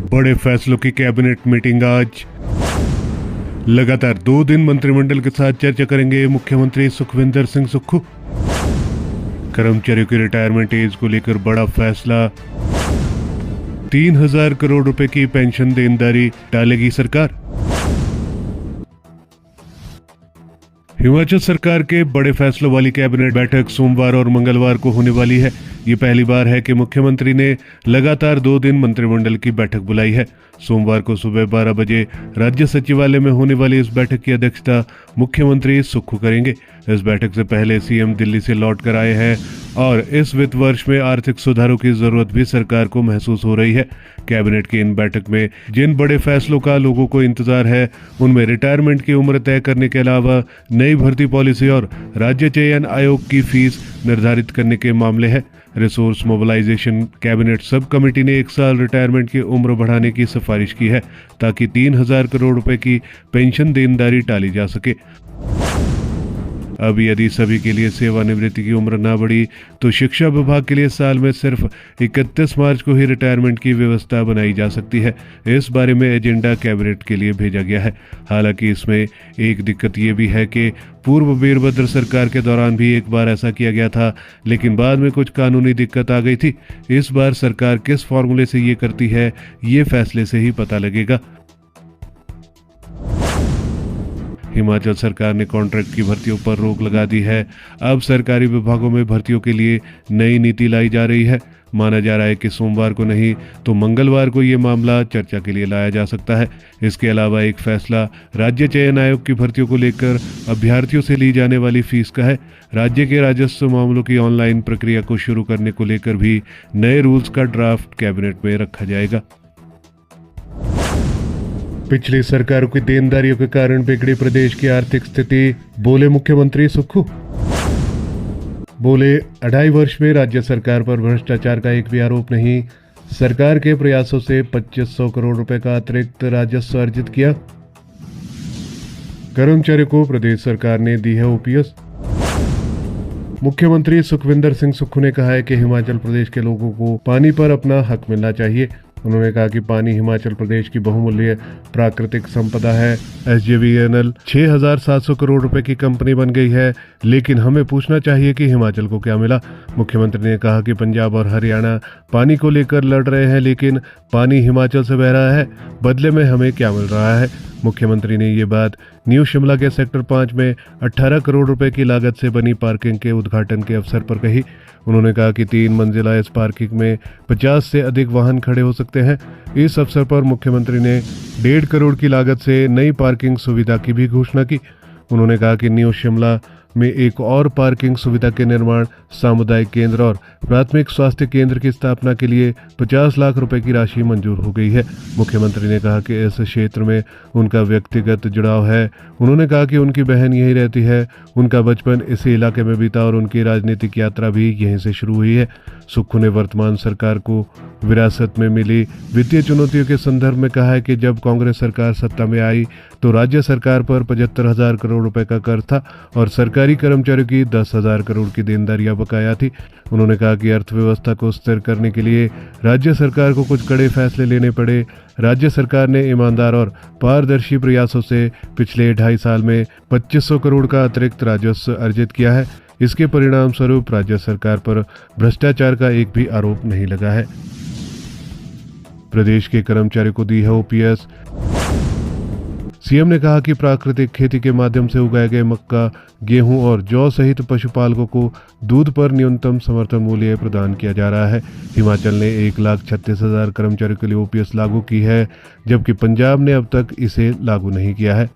बड़े फैसलों की कैबिनेट मीटिंग आज। लगातार 2 दिन मंत्रिमंडल के साथ चर्चा करेंगे मुख्यमंत्री सुखविंदर सिंह सुक्खू। कर्मचारियों की रिटायरमेंट एज को लेकर बड़ा फैसला। 3000 करोड़ रुपए की पेंशन देनदारी टालेगी सरकार। हिमाचल सरकार के बड़े फैसलों वाली कैबिनेट बैठक सोमवार और मंगलवार को होने वाली है। ये पहली बार है कि मुख्यमंत्री ने लगातार 2 दिन मंत्रिमंडल की बैठक बुलाई है। सोमवार को सुबह 12 बजे राज्य सचिवालय में होने वाली इस बैठक की अध्यक्षता मुख्यमंत्री सुक्खू करेंगे। इस बैठक से पहले सीएम दिल्ली से लौट कर आए हैं और इस वित्त वर्ष में आर्थिक सुधारों की जरूरत भी सरकार को महसूस हो रही है। कैबिनेट की इन बैठक में जिन बड़े फैसलों का लोगों को इंतजार है, उनमें रिटायरमेंट की उम्र तय करने के अलावा नई भर्ती पॉलिसी और राज्य चयन आयोग की फीस निर्धारित करने के मामले हैं। Resource mobilisation cabinet sub committee ने 1 साल रिटायरमेंट की उम्र बढ़ाने की सिफारिश की है ताकि 3000 करोड़ रुपए की पेंशन देनदारी टाली जा सके। अब यदि सभी के लिए सेवानिवृत्ति की उम्र ना बढ़ी तो शिक्षा विभाग के लिए साल में सिर्फ 31 मार्च को ही रिटायरमेंट की व्यवस्था बनाई जा सकती है। इस बारे में एजेंडा कैबिनेट के लिए भेजा गया है। हालांकि इसमें एक दिक्कत ये भी है कि पूर्व वीरभद्र सरकार के दौरान भी एक बार ऐसा किया गया था, लेकिन बाद में कुछ कानूनी दिक्कत आ गई थी। इस बार सरकार किस फॉर्मूले से ये करती है, ये फैसले से ही पता लगेगा। हिमाचल सरकार ने कॉन्ट्रैक्ट की भर्तियों पर रोक लगा दी है। अब सरकारी विभागों में भर्तियों के लिए नई नीति लाई जा रही है। माना जा रहा है कि सोमवार को नहीं तो मंगलवार को ये मामला चर्चा के लिए लाया जा सकता है। इसके अलावा एक फैसला राज्य चयन आयोग की भर्तियों को लेकर अभ्यर्थियों से ली जाने वाली फीस का है। राज्य के राजस्व मामलों की ऑनलाइन प्रक्रिया को शुरू करने को लेकर भी नए रूल्स का ड्राफ्ट कैबिनेट में रखा जाएगा। पिछली सरकारों की देनदारियों के कारण बिगड़ी प्रदेश की आर्थिक स्थिति, बोले मुख्यमंत्री सुक्खू। बोले 2.5 वर्ष में राज्य सरकार पर भ्रष्टाचार का एक भी आरोप नहीं। सरकार के प्रयासों से 2500 करोड़ रुपए का अतिरिक्त राजस्व अर्जित किया। कर्मचारियों को प्रदेश सरकार ने दी है ओपीएस। मुख्यमंत्री सुखविंदर सिंह सुक्खू ने कहा है कि हिमाचल प्रदेश के लोगों को पानी पर अपना हक मिलना चाहिए। उन्होंने कहा कि पानी हिमाचल प्रदेश की बहुमूल्य प्राकृतिक संपदा है। SJVNL 6700 करोड़ रुपए की कंपनी बन गई है, लेकिन हमें पूछना चाहिए कि हिमाचल को क्या मिला। मुख्यमंत्री ने कहा कि पंजाब और हरियाणा पानी को लेकर लड़ रहे हैं, लेकिन पानी हिमाचल से बह रहा है। बदले में हमें क्या मिल रहा है? मुख्यमंत्री ने ये बात न्यू शिमला के सेक्टर 5 में 18 करोड़ रुपए की लागत से बनी पार्किंग के उद्घाटन के अवसर पर कही। उन्होंने कहा कि 3 मंजिला इस पार्किंग में 50 से अधिक वाहन खड़े हो सकते हैं। इस अवसर पर मुख्यमंत्री ने 1.5 करोड़ की लागत से नई पार्किंग सुविधा की भी घोषणा की। उन्होंने कहा कि न्यू शिमला में एक और पार्किंग सुविधा के निर्माण, सामुदायिक केंद्र और प्राथमिक स्वास्थ्य केंद्र की स्थापना के लिए 50 लाख रुपए की राशि मंजूर हो गई है। मुख्यमंत्री ने कहा कि इस क्षेत्र में उनका व्यक्तिगत जुड़ाव है। उन्होंने कहा कि उनकी बहन यहीं रहती है, उनका बचपन इसी इलाके में बीता और उनकी राजनीतिक यात्रा भी यहीं से शुरू हुई है। सुक्खू ने वर्तमान सरकार को विरासत में मिली वित्तीय चुनौतियों के संदर्भ में कहा है कि जब कांग्रेस सरकार सत्ता में आई तो राज्य सरकार पर 75,000 करोड़ रुपए का कर था और सरकारी कर्मचारियों की 10,000 करोड़ की देनदारियां बकाया थी। उन्होंने कहा कि अर्थव्यवस्था को स्थिर करने के लिए राज्य सरकार को कुछ कड़े फैसले लेने पड़े। राज्य सरकार ने ईमानदार और पारदर्शी प्रयासों से पिछले 2.5 साल में 2500 करोड़ का अतिरिक्त राजस्व अर्जित किया है। इसके परिणाम स्वरूप राज्य सरकार पर भ्रष्टाचार का एक भी आरोप नहीं लगा है। प्रदेश के कर्मचारियों को दी है ओपीएस। सीएम ने कहा कि प्राकृतिक खेती के माध्यम से उगाए गए मक्का, गेहूं और जौ सहित पशुपालकों को दूध पर न्यूनतम समर्थन मूल्य प्रदान किया जा रहा है। हिमाचल ने 1,36,000 कर्मचारियों के लिए ओपीएस लागू की है, जबकि पंजाब ने अब तक इसे लागू नहीं किया है।